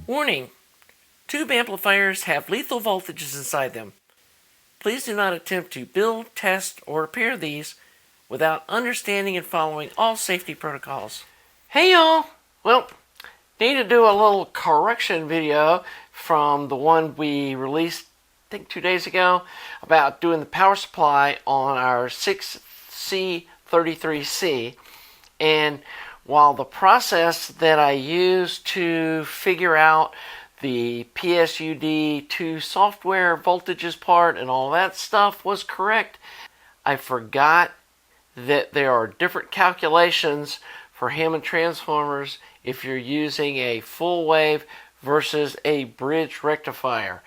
Warning: tube amplifiers have lethal voltages inside them. Please do not attempt to build, test, or repair these without understanding and following all safety protocols. Hey y'all! Well, need to do a little correction video from the one we released, I think 2 days ago, about doing the power supply on our 6C33C. And while the process that I used to figure out the PSUD2 software voltages part and all that stuff was correct, I forgot that there are different calculations for Hammond transformers if you're using a full wave versus a bridge rectifier.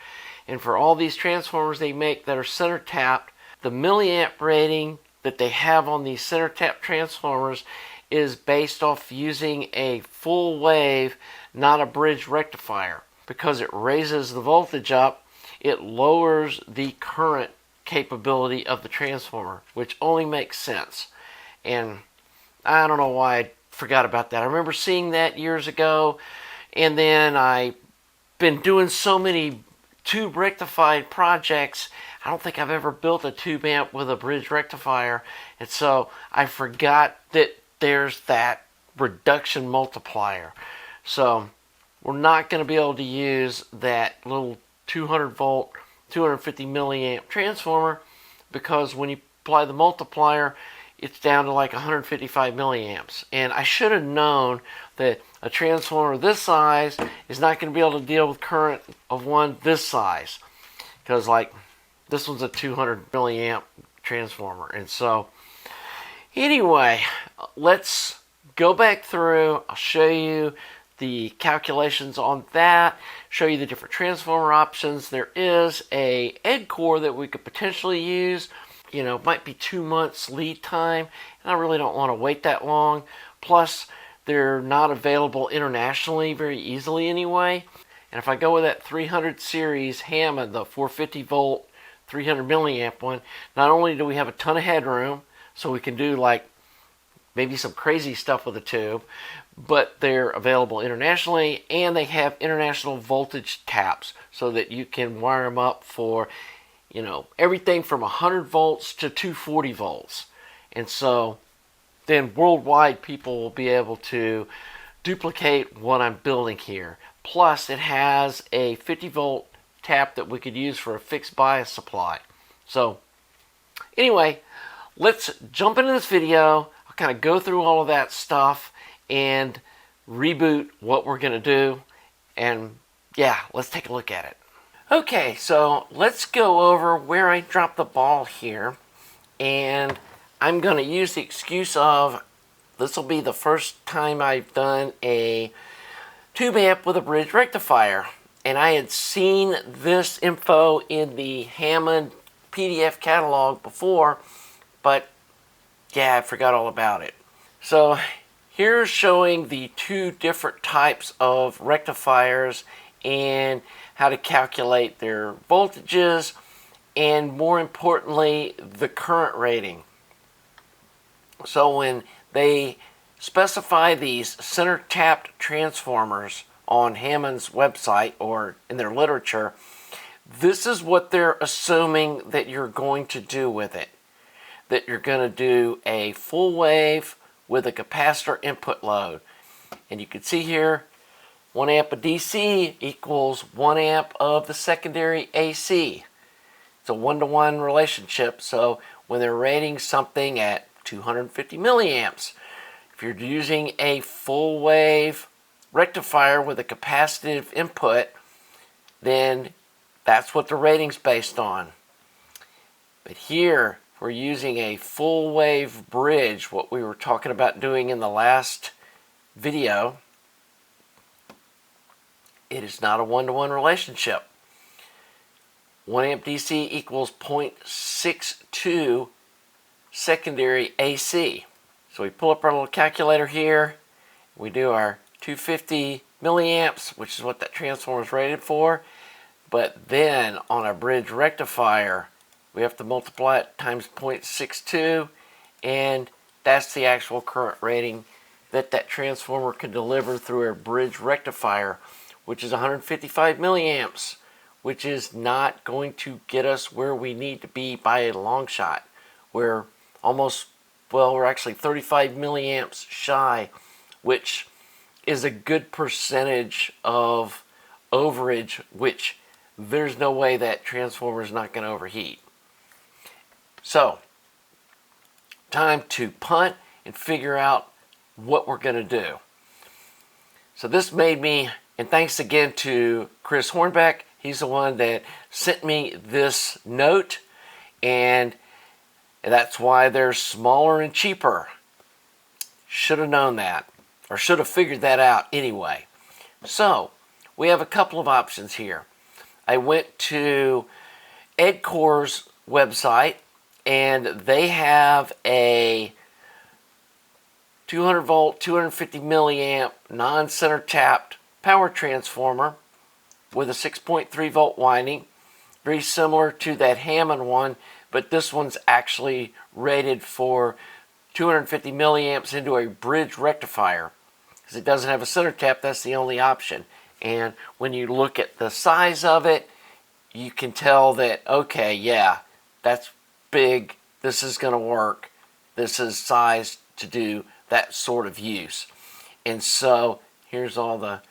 And for all these transformers they make that are center tapped, the milliamp rating that they have on these center tap transformers is based off using a full wave, not a bridge rectifier. Because it raises the voltage up, it lowers the current capability of the transformer, which only makes sense. And I don't know why I forgot about that. I remember seeing that years ago, and then I've been doing so many tube rectified projects. I don't think I've ever built a tube amp with a bridge rectifier, and so I forgot that there's that reduction multiplier. So we're not going to be able to use that little 200 volt, 250 milliamp transformer, because when you apply the multiplier, it's down to like 155 milliamps. And I should have known that a transformer this size is not going to be able to deal with current of one this size, because like this one's a 200 milliamp transformer. And so anyway, let's go back through. I'll show you the calculations on that, show you the different transformer options. There is a ED core that we could potentially use. You know, might be 2 months lead time, and I really don't want to wait that long. Plus, they're not available internationally very easily anyway. And if I go with that 300 series Hammond, the 450 volt, 300 milliamp one, not only do we have a ton of headroom, so we can do like maybe some crazy stuff with the tube, but they're available internationally, and they have international voltage taps so that you can wire them up for, you know, everything from 100 volts to 240 volts. And so then worldwide people will be able to duplicate what I'm building here. Plus it has a 50 volt tap that we could use for a fixed bias supply. So anyway, let's jump into this video. I'll kind of go through all of that stuff and reboot what we're going to do. And yeah, let's take a look at it. Okay, so let's go over where I dropped the ball here. And I'm going to use the excuse of this will be the first time I've done a tube amp with a bridge rectifier. And I had seen this info in the Hammond PDF catalog before, but yeah, I forgot all about it. So here's showing the two different types of rectifiers and how to calculate their voltages, and more importantly, the current rating. So when they specify these center tapped transformers on Hammond's website or in their literature, this is what they're assuming that you're going to do with it. That you're going to do a full wave with a capacitor input load. And you can see here, 1 amp of DC equals 1 amp of the secondary AC. It's a 1-to-1 relationship, so when they're rating something at 250 milliamps, if you're using a full wave rectifier with a capacitive input, then that's what the rating's based on. But here, we're using a full wave bridge, what we were talking about doing in the last video. It is not a 1-to-1 relationship. 1 amp DC equals 0.62 secondary AC. So we pull up our little calculator here. We do our 250 milliamps, which is what that transformer is rated for. But then on a bridge rectifier, we have to multiply it times 0.62, and that's the actual current rating that that transformer can deliver through a bridge rectifier, which is 155 milliamps, which is not going to get us where we need to be by a long shot. We're we're actually 35 milliamps shy, which is a good percentage of overage, which there's no way that transformer is not going to overheat. So, time to punt and figure out what we're going to do. So this made me, and thanks again to Chris Hornbeck, he's the one that sent me this note, and that's why they're smaller and cheaper. Should have known that, or should have figured that out anyway. So, we have a couple of options here. I went to EdCore's website, and they have a 200 volt, 250 milliamp, non-center tapped power transformer with a 6.3 volt winding. Very similar to that Hammond one, but this one's actually rated for 250 milliamps into a bridge rectifier. Because it doesn't have a center tap, that's the only option. And when you look at the size of it, you can tell that, okay, yeah, that's big, this is going to work, this is sized to do that sort of use. And so here's all the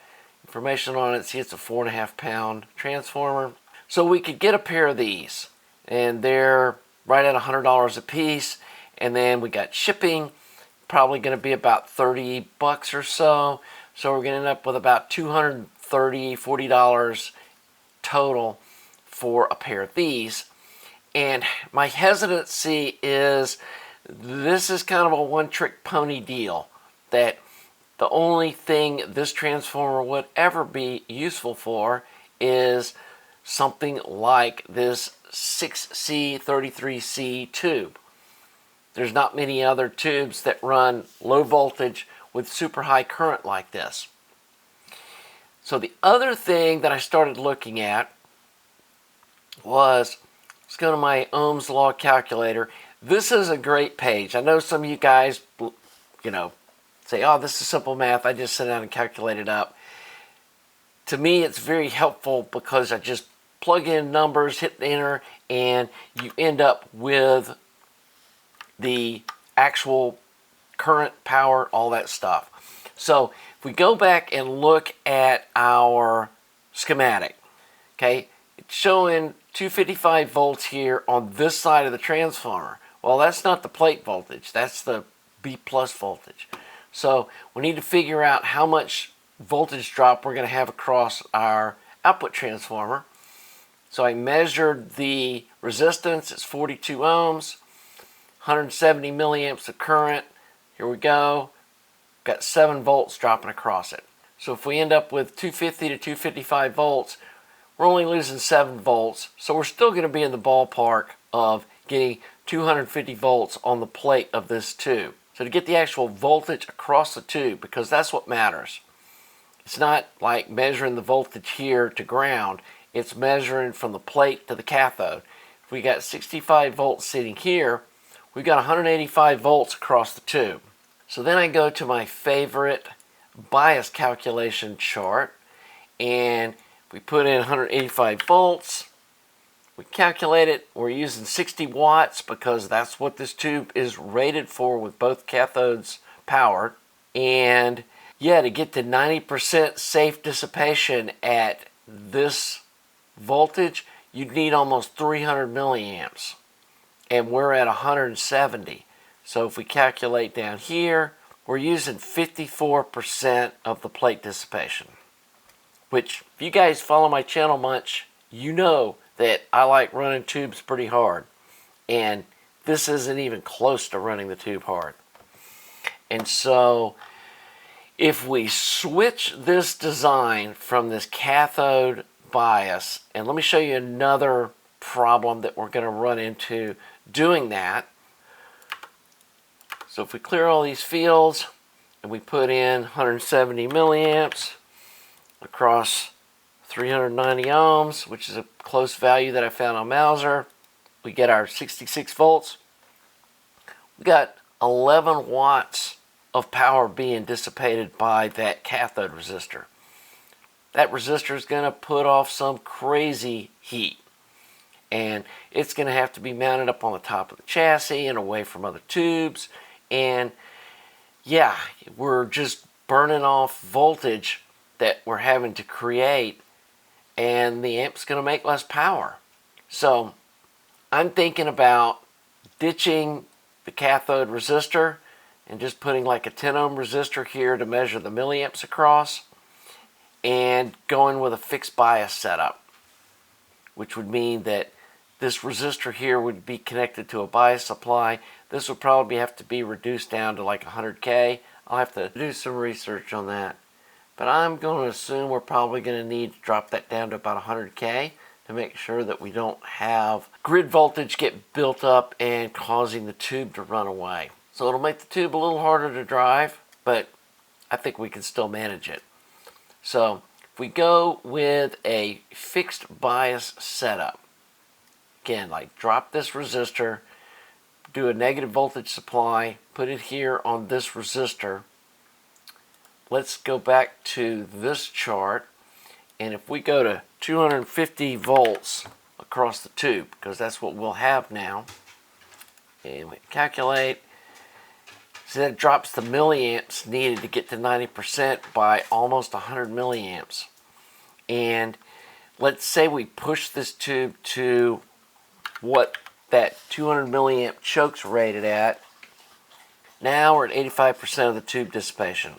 information on it. See, it's a 4.5 pound transformer. So we could get a pair of these, and they're right at $100 a piece. And then we got shipping, probably going to be about $30 or so. So we're going to end up with about $230, $40 total for a pair of these. And my hesitancy is this is kind of a one-trick pony deal, that the only thing this transformer would ever be useful for is something like this 6C33C tube. There's not many other tubes that run low voltage with super high current like this. So the other thing that I started looking at was, let's go to my Ohm's Law calculator. This is a great page. I know some of you guys, say, oh, this is simple math. I just sit down and calculate it up. To me, it's very helpful because I just plug in numbers, hit enter, and you end up with the actual current, power, all that stuff. So if we go back and look at our schematic, okay, it's showing 255 volts here on this side of the transformer. Well, that's not the plate voltage, that's the B plus voltage. So we need to figure out how much voltage drop we're going to have across our output transformer. So I measured the resistance, it's 42 ohms, 170 milliamps of current. Here we go, got 7 volts dropping across it. So if we end up with 250 to 255 volts, we're only losing 7 volts, so we're still going to be in the ballpark of getting 250 volts on the plate of this tube. So to get the actual voltage across the tube, because that's what matters. It's not like measuring the voltage here to ground, it's measuring from the plate to the cathode. If we got 65 volts sitting here, we've got 185 volts across the tube. So then I go to my favorite bias calculation chart, and we put in 185 volts. We calculate it. We're using 60 watts because that's what this tube is rated for with both cathodes powered. And yeah, to get to 90% safe dissipation at this voltage, you'd need almost 300 milliamps. And we're at 170. So if we calculate down here, we're using 54% of the plate dissipation. Which, if you guys follow my channel much, you know that I like running tubes pretty hard. And this isn't even close to running the tube hard. And so, if we switch this design from this cathode bias, and let me show you another problem that we're going to run into doing that. So if we clear all these fields, and we put in 170 milliamps, across 390 ohms, which is a close value that I found on Mauser. We get our 66 volts. We got 11 watts of power being dissipated by that cathode resistor. that resistor is going to put off some crazy heat. And it's going to have to be mounted up on the top of the chassis and away from other tubes. And yeah, we're just burning off voltage that we're having to create, and the amp's going to make less power. So I'm thinking about ditching the cathode resistor and just putting like a 10 ohm resistor here to measure the milliamps across, and going with a fixed bias setup, which would mean that this resistor here would be connected to a bias supply. This would probably have to be reduced down to like 100K. I'll have to do some research on that. But I'm going to assume we're probably going to need to drop that down to about 100K to make sure that we don't have grid voltage get built up and causing the tube to run away. So it'll make the tube a little harder to drive, but I think we can still manage it. So if we go with a fixed bias setup, again, like drop this resistor, do a negative voltage supply, put it here on this resistor. Let's go back to this chart, and if we go to 250 volts across the tube, because that's what we'll have now, and we calculate, so that drops the milliamps needed to get to 90% by almost 100 milliamps. And let's say we push this tube to what that 200 milliamp choke's rated at. Now we're at 85% of the tube dissipation.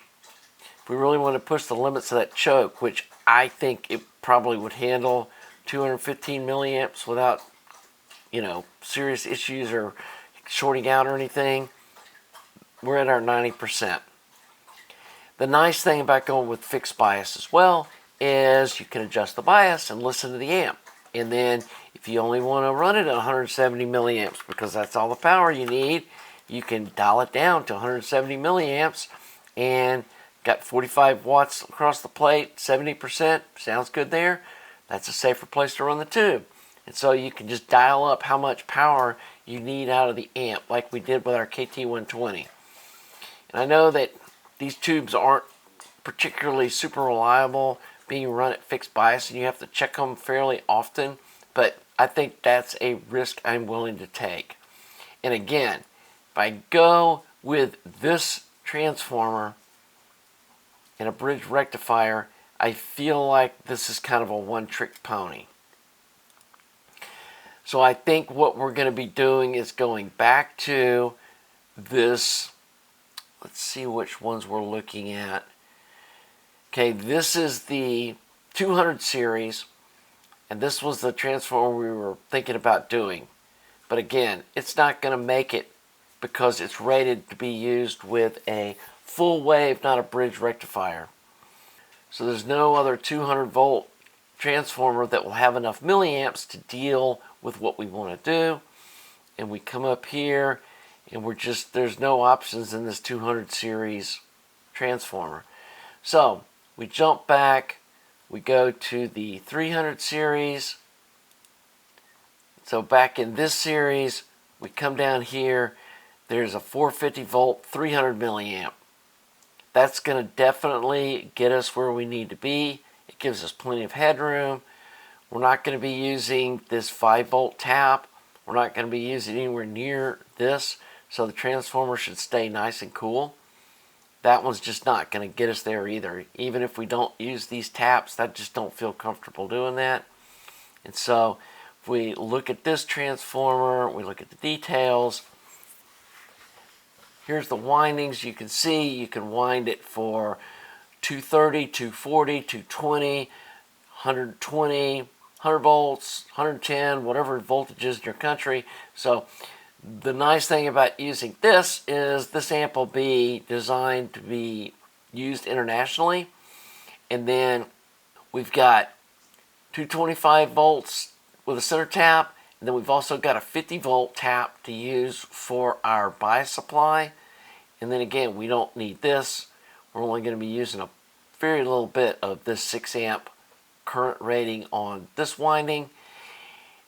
If we really want to push the limits of that choke, which I think it probably would handle 215 milliamps without, serious issues or shorting out or anything, we're at our 90%. The nice thing about going with fixed bias as well is you can adjust the bias and listen to the amp. And then if you only want to run it at 170 milliamps because that's all the power you need, you can dial it down to 170 milliamps and got 45 watts across the plate, 70%, sounds good there. That's a safer place to run the tube. And so you can just dial up how much power you need out of the amp, like we did with our KT120. And I know that these tubes aren't particularly super reliable being run at fixed bias, and you have to check them fairly often, but I think that's a risk I'm willing to take. And again, if I go with this transformer and a bridge rectifier, I feel like this is kind of a one-trick pony. So I think what we're going to be doing is going back to this. Let's see which ones we're looking at. Okay, this is the 200 series, and this was the transformer we were thinking about doing. But again, it's not going to make it because it's rated to be used with a full wave, not a bridge rectifier. So there's no other 200 volt transformer that will have enough milliamps to deal with what we want to do. And we come up here, and there's no options in this 200 series transformer. So we jump back, we go to the 300 series. So back in this series, we come down here, there's a 450 volt, 300 milliamp. That's going to definitely get us where we need to be. It gives us plenty of headroom. We're not going to be using this 5 volt tap. We're not going to be using anywhere near this, so the transformer should stay nice and cool. That one's just not going to get us there either. Even if we don't use these taps, I just don't feel comfortable doing that. And so if we look at this transformer, we look at the details. Here's the windings. You can see you can wind it for 230, 240, 220, 120, 100 volts, 110, whatever voltage is in your country. So the nice thing about using this is this amp will be designed to be used internationally. And then we've got 225 volts with a center tap, and then we've also got a 50 volt tap to use for our bias supply. And then again, we don't need this. We're only going to be using a very little bit of this 6 amp current rating on this winding.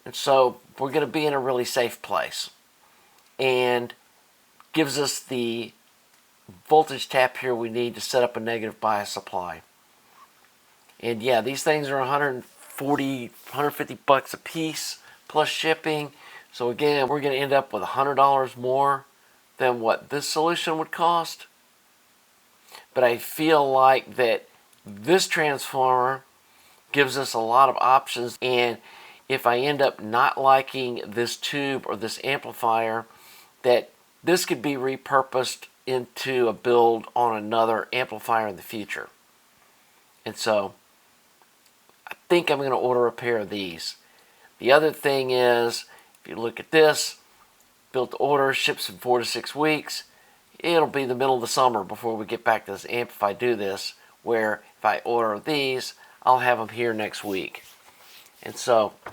And so we're going to be in a really safe place. And gives us the voltage tap here we need to set up a negative bias supply. And yeah, these things are 140, 150 bucks a piece plus shipping. So again, we're going to end up with $100 more than what this solution would cost. But I feel like that this transformer gives us a lot of options, and if I end up not liking this tube or this amplifier, that this could be repurposed into a build on another amplifier in the future. And so I think I'm going to order a pair of these. The other thing is, if you look at this, built to order, ships in 4 to 6 weeks. It'll be the middle of the summer before we get back to this amp if I do this, where if I order these, I'll have them here next week. And so I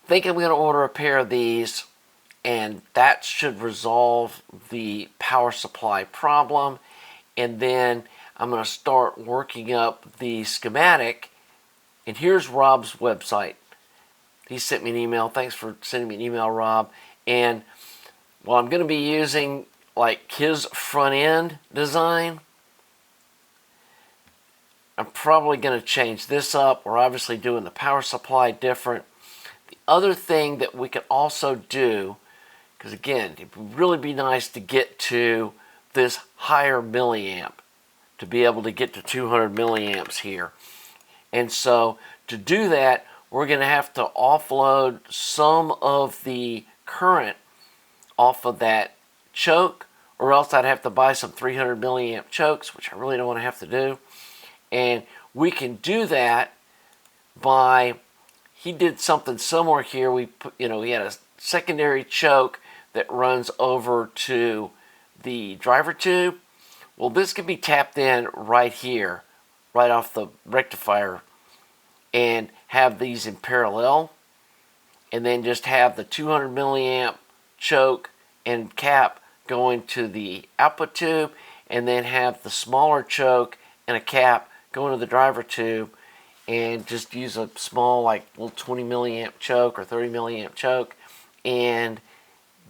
think I'm going to order a pair of these, and that should resolve the power supply problem. And then I'm going to start working up the schematic. And here's Rob's website. He sent me an email. Thanks for sending me an email, Rob. And while I'm going to be using like his front end design, I'm probably going to change this up. We're obviously doing the power supply different. The other thing that we could also do, because again, it would really be nice to get to this higher milliamp, to be able to get to 200 milliamps here. And so to do that, we're going to have to offload some of the current off of that choke, or else I'd have to buy some 300 milliamp chokes, which I really don't want to have to do. And we can do that by, he did something similar here. We put, he had a secondary choke that runs over to the driver tube. Well, this can be tapped in right here, right off the rectifier, and have these in parallel, and then just have the 200 milliamp choke and cap going to the output tube, and then have the smaller choke and a cap going to the driver tube, and just use a small like little 20 milliamp choke or 30 milliamp choke, and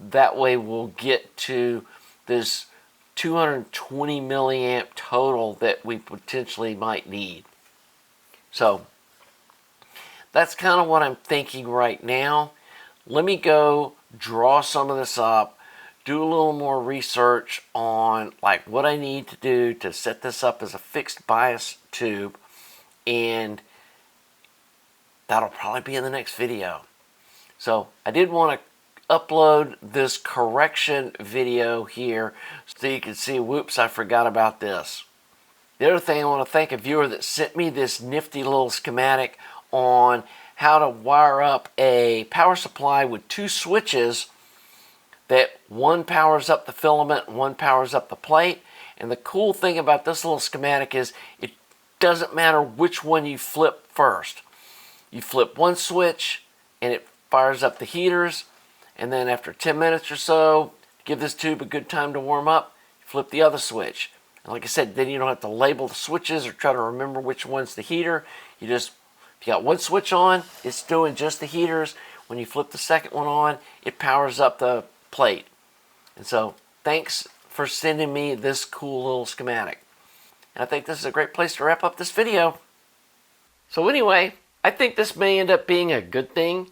that way we'll get to this 220 milliamp total that we potentially might need. So that's kind of what I'm thinking right now. Let me go draw some of this up, do a little more research on like what I need to do to set this up as a fixed bias tube, and that'll probably be in the next video. So I did want to upload this correction video here so you can see, whoops, I forgot about this. The other thing, I want to thank a viewer that sent me this nifty little schematic on how to wire up a power supply with 2 switches, that one powers up the filament and one powers up the plate. And the cool thing about this little schematic is it doesn't matter which one you flip first. You flip one switch and it fires up the heaters, and then after 10 minutes or so, give this tube a good time to warm up, flip the other switch. And like I said, then you don't have to label the switches or try to remember which one's the heater. You just, if you got one switch on, it's doing just the heaters. When you flip the second one on, it powers up the plate. And so thanks for sending me this cool little schematic. And I think this is a great place to wrap up this video. So anyway, I think this may end up being a good thing.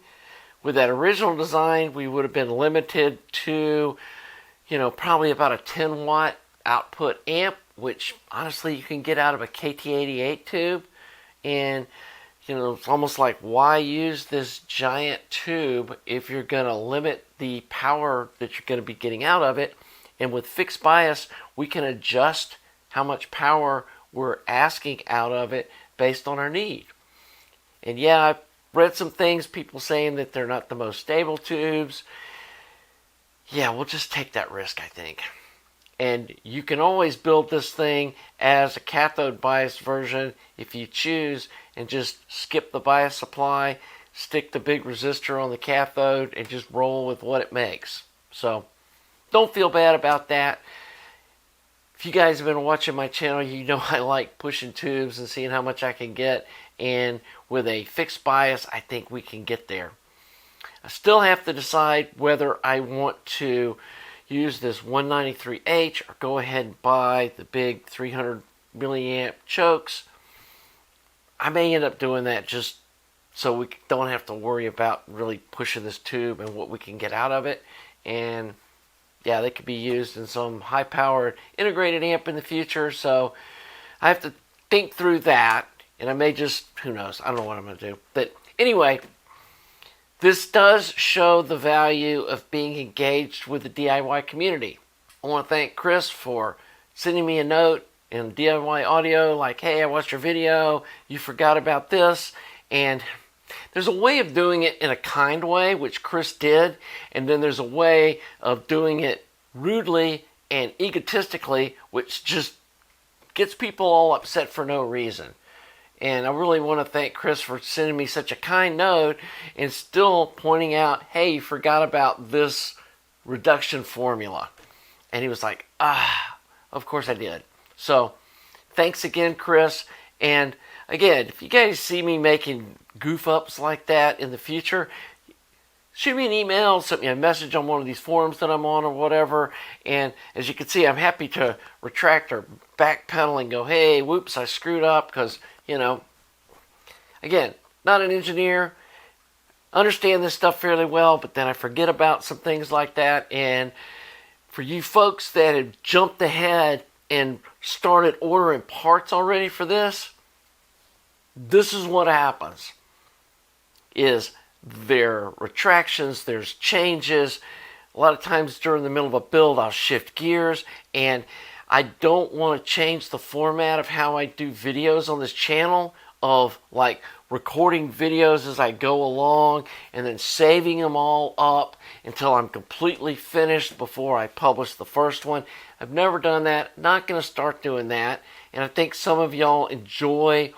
With that original design, we would have been limited to, probably about a 10 watt output amp, which honestly you can get out of a KT88 tube. And it's almost like, why use this giant tube if you're going to limit the power that you're going to be getting out of it? And with fixed bias, we can adjust how much power we're asking out of it based on our need. And yeah, I've read some things, people saying that they're not the most stable tubes. Yeah, we'll just take that risk, I think. And you can always build this thing as a cathode bias version if you choose, and just skip the bias supply, stick the big resistor on the cathode, and just roll with what it makes. So don't feel bad about that. If you guys have been watching my channel, you know I like pushing tubes and seeing how much I can get. And with a fixed bias, I think we can get there. I still have to decide whether I want to use this 193H or go ahead and buy the big 300 milliamp chokes. I may end up doing that just so we don't have to worry about really pushing this tube and what we can get out of it. And yeah, they could be used in some high-powered integrated amp in the future. So I have to think through that, and I may just, who knows, I don't know what I'm going to do. But anyway, this does show the value of being engaged with the DIY community. I want to thank Chris for sending me a note in DIY audio like, hey, I watched your video, you forgot about this. And there's a way of doing it in a kind way, which Chris did, and then there's a way of doing it rudely and egotistically, which just gets people all upset for no reason. And I really want to thank Chris for sending me such a kind note and still pointing out, hey, you forgot about this reduction formula. And he was like, of course I did. So thanks again, Chris. And again, if you guys see me making goof ups like that in the future, shoot me an email, send me a message on one of these forums that I'm on or whatever. And as you can see, I'm happy to retract or backpedal and go, hey, whoops, I screwed up. Because, you know, again, not an engineer, understand this stuff fairly well, but then I forget about some things like that. And for you folks that have jumped ahead and started ordering parts already for this, this is what happens. Is there are retractions, there's changes. A lot of times during the middle of a build, I'll shift gears, and I don't want to change the format of how I do videos on this channel, of like recording videos as I go along and then saving them all up until I'm completely finished before I publish the first one. I've never done that, not going to start doing that, and I think some of y'all enjoy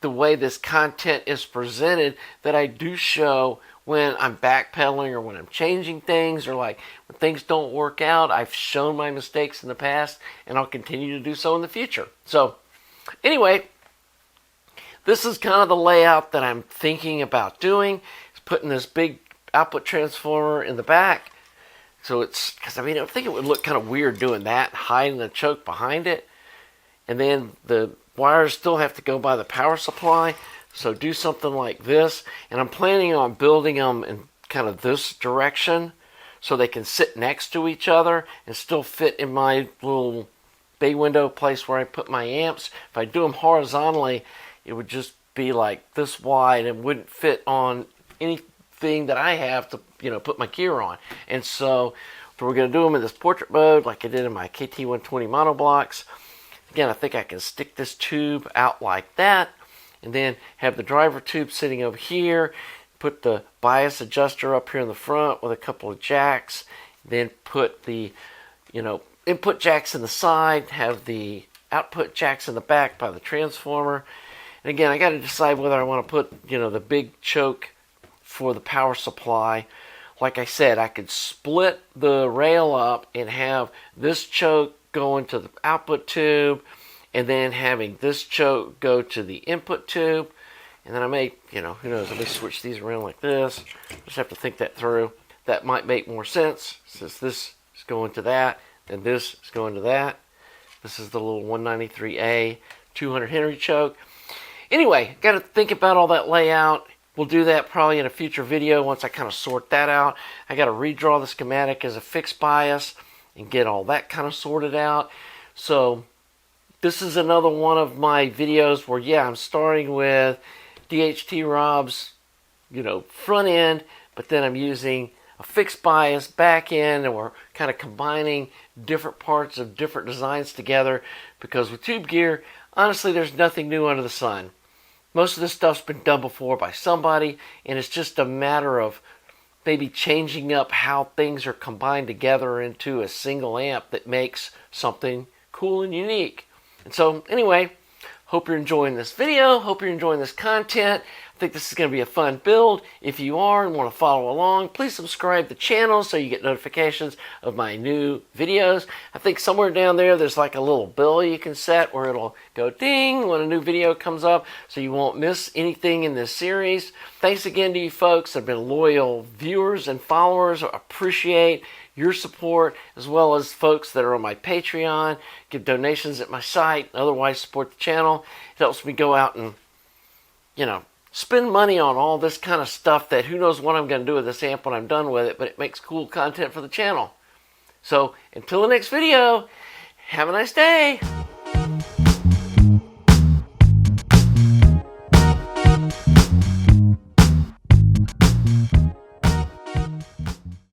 the way this content is presented, that I do show when I'm backpedaling or when I'm changing things, or like when things don't work out. I've shown my mistakes in the past, and I'll continue to do so in the future. So anyway, this is kind of the layout that I'm thinking about doing. It's putting this big output transformer in the back. So it's, because I mean, I think it would look kind of weird doing that, hiding the choke behind it. And then the wires still have to go by the power supply, so do something like this. And I'm planning on building them in kind of this direction so they can sit next to each other and still fit in my little bay window place where I put my amps. If I do them horizontally, it would just be like this wide and wouldn't fit on anything that I have to, you know, put my gear on. And so we're going to do them in this portrait mode like I did in my KT120 monoblocks. Again, I think I can stick this tube out like that, and then have the driver tube sitting over here, put the bias adjuster up here in the front with a couple of jacks, then put the, you know, input jacks in the side, have the output jacks in the back by the transformer. And again, I got to decide whether I want to put, you know, the big choke for the power supply. Like I said, I could split the rail up and have this choke going to the output tube, and then having this choke go to the input tube. And then I may, you know, who knows, I may switch these around like this. Just have to think that through. That might make more sense, since this is going to that, and this is going to that. This is the little 193A 200 Henry choke. Anyway, got to think about all that layout. We'll do that probably in a future video once I kind of sort that out. I got to redraw the schematic as a fixed bias and get all that kind of sorted out. So this is another one of my videos where, yeah, I'm starting with DHT Rob's, you know, front end, but then I'm using a fixed bias back end, and we're kind of combining different parts of different designs together, because with tube gear, honestly, there's nothing new under the sun. Most of this stuff's been done before by somebody, and it's just a matter of maybe changing up how things are combined together into a single amp that makes something cool and unique. And so anyway, hope you're enjoying this video. Hope you're enjoying this content. I think this is going to be a fun build. If you are and want to follow along, please subscribe to the channel so you get notifications of my new videos. I think somewhere down there there's like a little bell you can set where it'll go ding when a new video comes up, so you won't miss anything in this series. Thanks again to you folks that have been loyal viewers and followers. I appreciate your support, as well as folks that are on my Patreon, give donations at my site, otherwise support the channel. It helps me go out and spend money on all this kind of stuff that who knows what I'm going to do with this amp when I'm done with it, but it makes cool content for the channel. So until the next video, have a nice day.